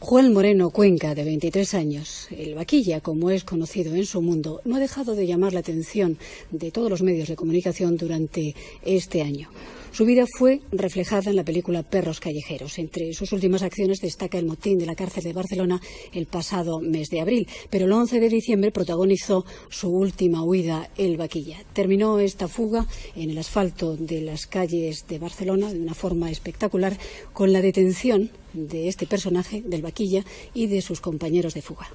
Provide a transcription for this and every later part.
Juan Moreno Cuenca, de 23 años, el Vaquilla, como es conocido en su mundo, no ha dejado de llamar la atención de todos los medios de comunicación durante este año. Su vida fue reflejada en la película Perros callejeros. Entre sus últimas acciones destaca el motín de la cárcel de Barcelona el pasado mes de abril, pero el 11 de diciembre protagonizó su última huida, el Vaquilla. Terminó esta fuga en el asfalto de las calles de Barcelona de una forma espectacular, con la detención de este personaje, del Vaquilla, y de sus compañeros de fuga.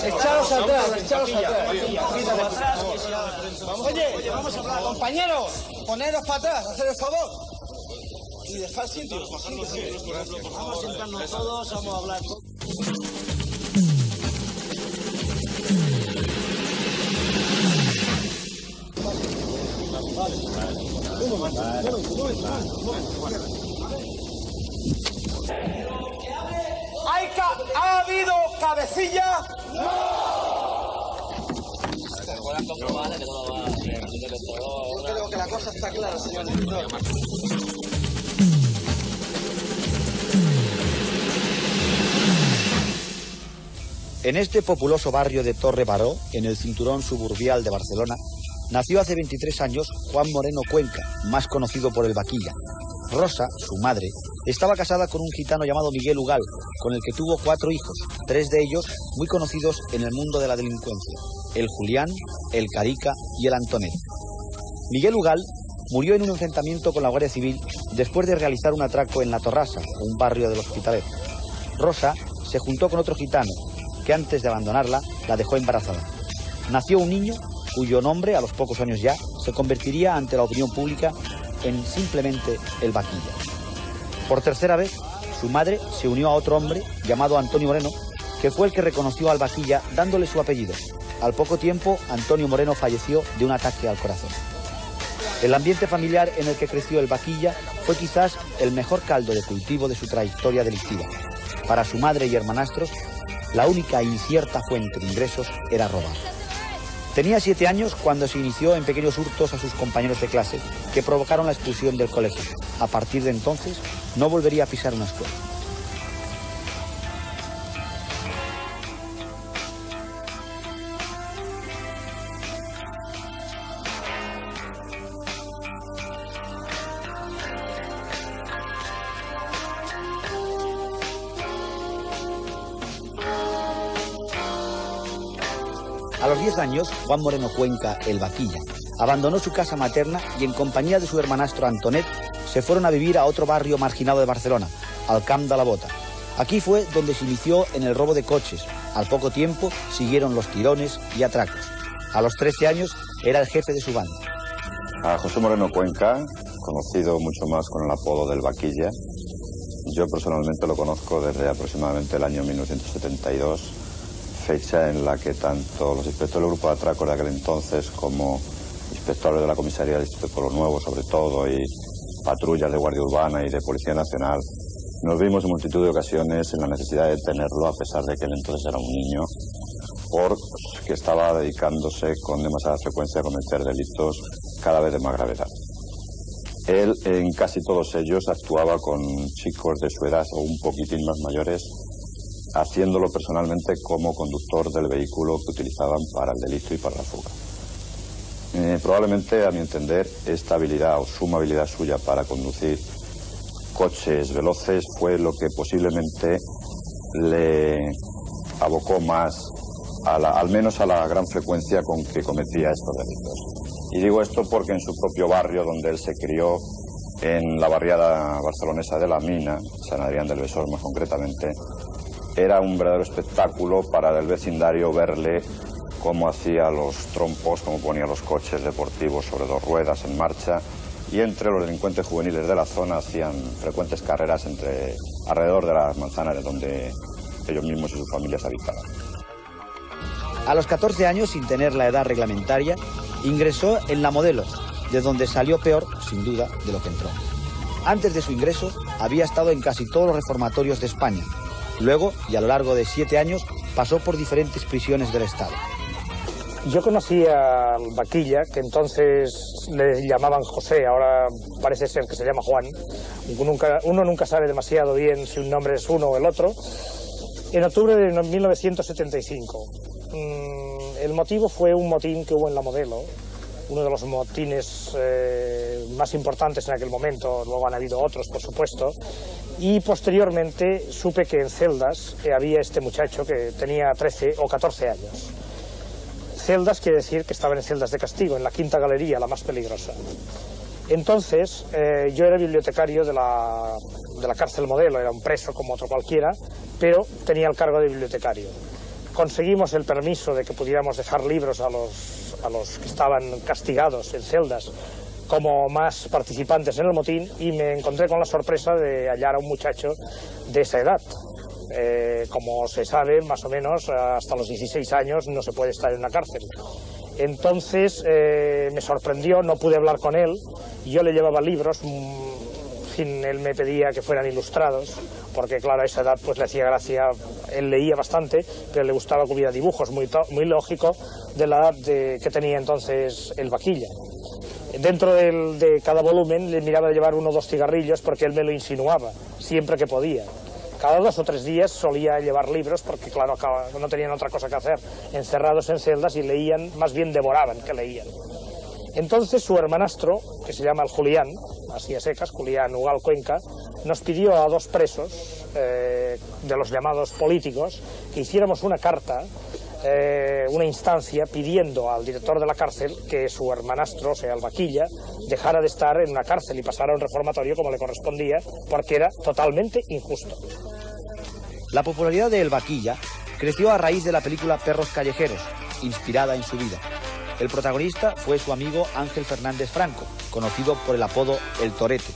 Echaros atrás, echaros atrás. Oye, vamos a hablar, compañeros, poneros para atrás, hacer el favor. Y dejar sitio. Vamos a sentarnos todos, vamos a hablar. Un momento. ¿Ha habido cabecilla? ¡No! Yo creo que la cosa está clara, señor director. En este populoso barrio de Torre Baró, en el cinturón suburbial de Barcelona, nació hace 23 años Juan Moreno Cuenca, más conocido por el Vaquilla. Rosa, su madre, estaba casada con un gitano llamado Miguel Ugal, con el que tuvo 4 hijos, 3 de ellos muy conocidos en el mundo de la delincuencia: el Julián, el Carica y el Antonet. Miguel Ugal murió en un enfrentamiento con la Guardia Civil después de realizar un atraco en La Torrassa, un barrio del Hospitalet. Rosa se juntó con otro gitano, que antes de abandonarla la dejó embarazada. Nació un niño cuyo nombre, a los pocos años ya, se convertiría ante la opinión pública en simplemente el Vaquilla. Por tercera vez, su madre se unió a otro hombre llamado Antonio Moreno, que fue el que reconoció al Vaquilla dándole su apellido. Al poco tiempo, Antonio Moreno falleció de un ataque al corazón. El ambiente familiar en el que creció el Vaquilla fue quizás el mejor caldo de cultivo de su trayectoria delictiva. Para su madre y hermanastros, la única incierta fuente de ingresos era robar. Tenía 7 años cuando se inició en pequeños hurtos a sus compañeros de clase, que provocaron la expulsión del colegio. A partir de entonces, no volvería a pisar una escuela. A los 10 años, Juan Moreno Cuenca, el Vaquilla, abandonó su casa materna y en compañía de su hermanastro Antonet se fueron a vivir a otro barrio marginado de Barcelona, al Camp de la Bota. Aquí fue donde se inició en el robo de coches. Al poco tiempo siguieron los tirones y atracos. A los 13 años era el jefe de su banda. A José Moreno Cuenca, conocido mucho más con el apodo del Vaquilla, yo personalmente lo conozco desde aproximadamente el año 1972, fecha en la que tanto los inspectores del grupo de atracos de aquel entonces como inspectores de la comisaría del Distrito de Pueblo Nuevo, sobre todo, y patrullas de Guardia Urbana y de Policía Nacional, nos vimos en multitud de ocasiones en la necesidad de detenerlo, a pesar de que él entonces era un niño, porque estaba dedicándose con demasiada frecuencia a cometer delitos cada vez de más gravedad. Él, en casi todos ellos, actuaba con chicos de su edad o un poquitín más mayores, haciéndolo personalmente como conductor del vehículo que utilizaban para el delito y para la fuga. Probablemente, a mi entender, esta habilidad o suma habilidad suya para conducir coches veloces fue lo que posiblemente le abocó más, al menos a la gran frecuencia con que cometía estos delitos. Y digo esto porque en su propio barrio, donde él se crió, en la barriada barcelonesa de La Mina, San Adrián del Besós más concretamente, era un verdadero espectáculo para el vecindario verle cómo hacía los trompos, cómo ponía los coches deportivos sobre 2 ruedas en marcha, y entre los delincuentes juveniles de la zona hacían frecuentes carreras alrededor de las manzanas donde ellos mismos y sus familias habitaban. A los 14 años, sin tener la edad reglamentaria, ingresó en La Modelo, de donde salió peor, sin duda, de lo que entró. Antes de su ingreso, había estado en casi todos los reformatorios de España. Luego, y a lo largo de 7 años, pasó por diferentes prisiones del Estado. Yo conocí al Vaquilla, que entonces le llamaban José, ahora parece ser que se llama Juan. Uno nunca sabe demasiado bien si un nombre es uno o el otro. En octubre de 1975. El motivo fue un motín que hubo en La Modelo, uno de los motines más importantes en aquel momento, luego han habido otros, por supuesto, y posteriormente supe que en celdas había este muchacho que tenía 13 o 14 años. Celdas quiere decir que estaban en celdas de castigo, en la quinta galería, la más peligrosa. Entonces, yo era bibliotecario de la cárcel Modelo, era un preso como otro cualquiera, pero tenía el cargo de bibliotecario. Conseguimos el permiso de que pudiéramos dejar libros a los que estaban castigados en celdas como más participantes en el motín, y me encontré con la sorpresa de hallar a un muchacho de esa edad. Como se sabe, más o menos, hasta los 16 años no se puede estar en una cárcel. Entonces me sorprendió, no pude hablar con él, yo le llevaba libros, él me pedía que fueran ilustrados, porque claro, a esa edad pues le hacía gracia, él leía bastante, pero le gustaba que hubiera dibujos, muy lógico, de la edad que tenía entonces el Vaquilla. Dentro de cada volumen le miraba de llevar 1 o 2 cigarrillos, porque él me lo insinuaba, siempre que podía. Cada 2 o 3 días solía llevar libros, porque claro, no tenían otra cosa que hacer, encerrados en celdas, y leían, más bien devoraban que leían. Entonces su hermanastro, que se llama el Julián, así a secas, Julián Ugal Cuenca, nos pidió a 2 presos de los llamados políticos que hiciéramos una carta, una instancia pidiendo al director de la cárcel que su hermanastro, o sea el Vaquilla, dejara de estar en una cárcel y pasara a un reformatorio como le correspondía, porque era totalmente injusto. La popularidad de El Vaquilla creció a raíz de la película Perros Callejeros, inspirada en su vida. El protagonista fue su amigo Ángel Fernández Franco, conocido por el apodo El Torete.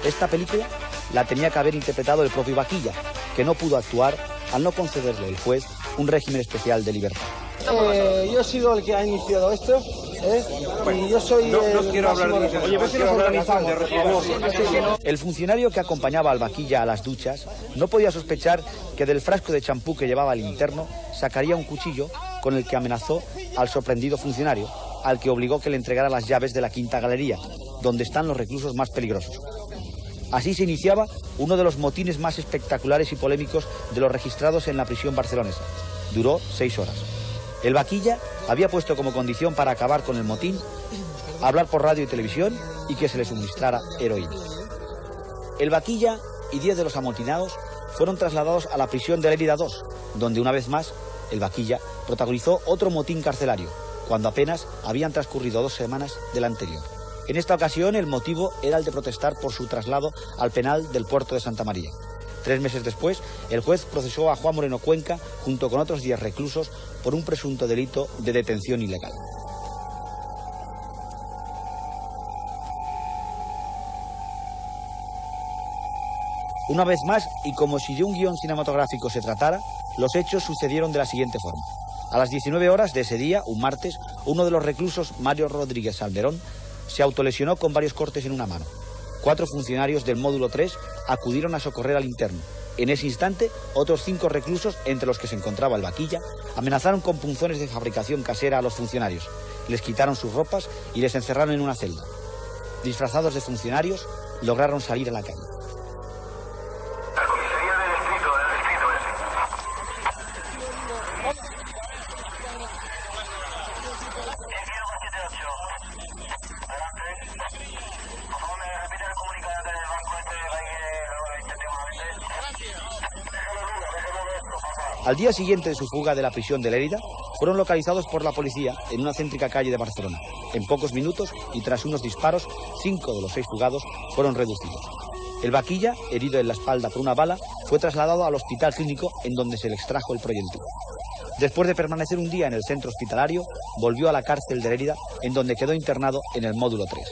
Esta película la tenía que haber interpretado el propio Vaquilla, que no pudo actuar al no concederle el juez un régimen especial de libertad. Yo he sido el que ha iniciado esto, y yo soy no quiero hablar de eso. Oye, quiero hablar de por favor. El funcionario que acompañaba al Vaquilla a las duchas no podía sospechar que del frasco de champú que llevaba el interno sacaría un cuchillo con el que amenazó al sorprendido funcionario, al que obligó que le entregara las llaves de la quinta galería, donde están los reclusos más peligrosos. Así se iniciaba uno de los motines más espectaculares y polémicos de los registrados en la prisión barcelonesa. Duró 6 horas. El Vaquilla había puesto como condición para acabar con el motín hablar por radio y televisión y que se le suministrara heroína. El Vaquilla y 10 de los amotinados fueron trasladados a la prisión de Lérida 2, donde una vez más el Vaquilla protagonizó otro motín carcelario, cuando apenas habían transcurrido 2 semanas del anterior. En esta ocasión el motivo era el de protestar por su traslado al penal del puerto de Santa María. 3 meses después, el juez procesó a Juan Moreno Cuenca junto con otros 10 reclusos por un presunto delito de detención ilegal. Una vez más, y como si de un guión cinematográfico se tratara, los hechos sucedieron de la siguiente forma. A las 19 horas de ese día, un martes, uno de los reclusos, Mario Rodríguez Salmerón, se autolesionó con varios cortes en una mano. 4 funcionarios del módulo 3 acudieron a socorrer al interno. En ese instante, otros 5 reclusos, entre los que se encontraba el Vaquilla, amenazaron con punzones de fabricación casera a los funcionarios. Les quitaron sus ropas y les encerraron en una celda. Disfrazados de funcionarios, lograron salir a la calle. Al día siguiente de su fuga de la prisión de Lérida, fueron localizados por la policía en una céntrica calle de Barcelona. En pocos minutos y tras unos disparos, 5 de los 6 fugados fueron reducidos. El Vaquilla, herido en la espalda por una bala, fue trasladado al hospital clínico en donde se le extrajo el proyectil. Después de permanecer un día en el centro hospitalario, volvió a la cárcel de Lérida, en donde quedó internado en el módulo 3.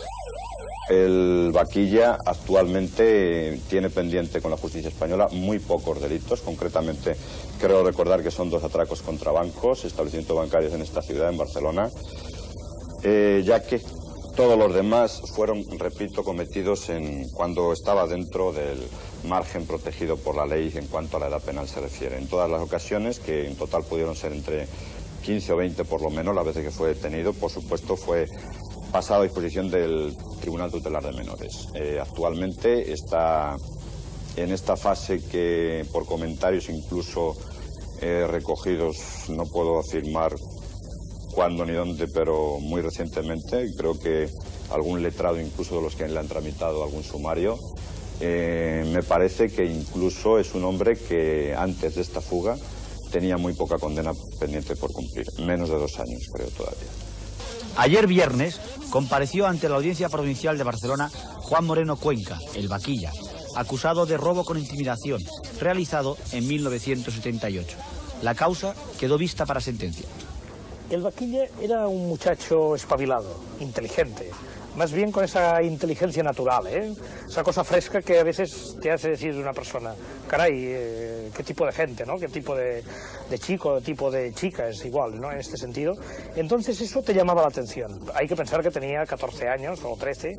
El Vaquilla actualmente tiene pendiente con la justicia española muy pocos delitos, concretamente creo recordar que son 2 atracos contra bancos, establecimientos bancarios en esta ciudad, en Barcelona, ya que Todos los demás fueron, repito, cometidos cuando estaba dentro del margen protegido por la ley en cuanto a la edad penal se refiere. En todas las ocasiones, que en total pudieron ser entre 15 o 20 por lo menos, las veces que fue detenido, por supuesto fue pasado a disposición del Tribunal Tutelar de Menores. Actualmente está en esta fase que, por comentarios incluso recogidos, no puedo afirmar cuándo ni dónde, pero muy recientemente, creo que algún letrado incluso de los que le han tramitado algún sumario, me parece que incluso es un hombre que antes de esta fuga tenía muy poca condena pendiente por cumplir, menos de 2 años creo todavía. Ayer viernes compareció ante la Audiencia Provincial de Barcelona Juan Moreno Cuenca, el vaquilla, acusado de robo con intimidación, realizado en 1978. La causa quedó vista para sentencia. El vaquilla era un muchacho espabilado, inteligente, más bien con esa inteligencia natural, esa cosa fresca que a veces te hace decir de una persona, caray, qué tipo de gente, ¿no? Qué tipo de chico, tipo de chica es igual, ¿no? En este sentido. Entonces eso te llamaba la atención. Hay que pensar que tenía 14 años o 13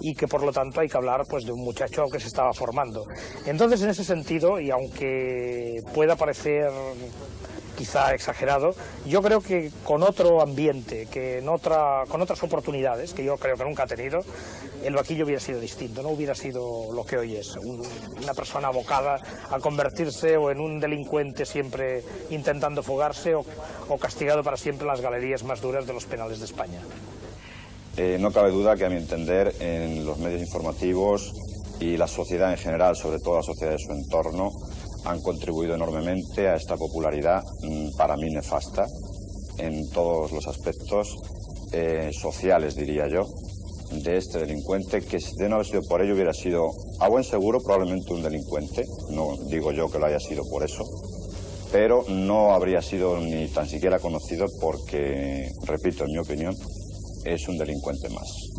y que por lo tanto hay que hablar pues de un muchacho que se estaba formando. Entonces en ese sentido, y aunque pueda parecer quizá exagerado, yo creo que con otro ambiente, con otras oportunidades, que yo creo que nunca ha tenido, el vaquillo hubiera sido distinto, no hubiera sido lo que hoy es, una persona abocada a convertirse o en un delincuente siempre intentando fugarse o castigado para siempre en las galerías más duras de los penales de España. No cabe duda que, a mi entender, en los medios informativos y la sociedad en general, sobre todo la sociedad de su entorno, han contribuido enormemente a esta popularidad, para mí nefasta, en todos los aspectos sociales, diría yo, de este delincuente, que de no haber sido por ello hubiera sido, a buen seguro, probablemente un delincuente, no digo yo que lo haya sido por eso, pero no habría sido ni tan siquiera conocido porque, repito, en mi opinión, es un delincuente más.